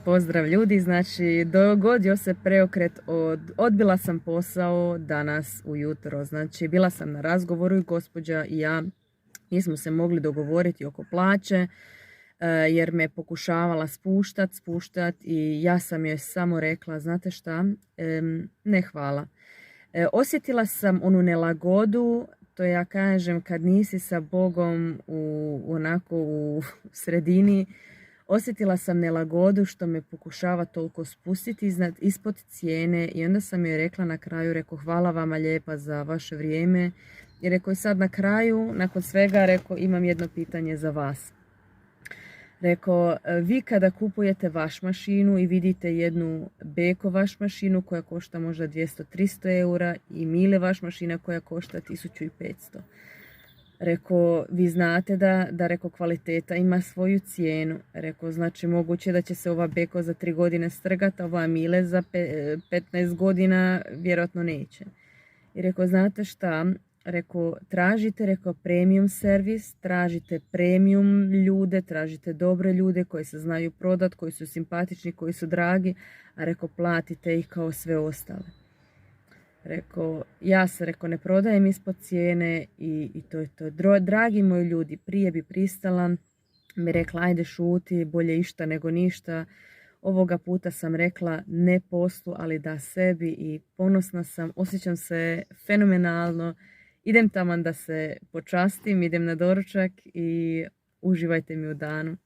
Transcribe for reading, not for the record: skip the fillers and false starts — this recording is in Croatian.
Pozdrav ljudi, znači dogodio se preokret odbila sam posao danas ujutro, znači bila sam na razgovoru i gospođa i ja nismo se mogli dogovoriti oko plaće jer me pokušavala spuštat i ja sam joj samo rekla, znate šta, ne hvala. Osjetila sam onu nelagodu, to ja kažem kad nisi sa Bogom onako u sredini. Osjetila sam nelagodu što me pokušava toliko spustiti ispod cijene i onda sam joj rekla na kraju, rekao hvala vama lijepa za vaše vrijeme i rekao i sad na kraju, nakon svega, rekao imam jedno pitanje za vas. Rekao, vi kada kupujete vaš mašinu i vidite jednu Beko vaš mašinu koja košta možda 200-300 eura i Mile vaš mašina koja košta 1500. Rekao, vi znate da rekao, kvaliteta ima svoju cijenu. Rekao, znači moguće da će se ova Beko za 3 godine strgati, a ova Mile za 15 godina vjerojatno neće. I rekao, znate šta? Rekao, tražite, rekao, premium servis, tražite premium ljude, tražite dobre ljude koji se znaju prodat, koji su simpatični, koji su dragi, a rekao, platite ih kao sve ostale. Rekao, ja se rekao, ne prodajem ispod cijene i to je to. Dragi moji ljudi, prije bi pristala, mi rekla, ajde šuti, bolje išta nego ništa. Ovoga puta sam rekla ne poslu, ali da sebi i ponosna sam, osjećam se fenomenalno. Idem taman da se počastim, idem na doručak i uživajte mi u danu.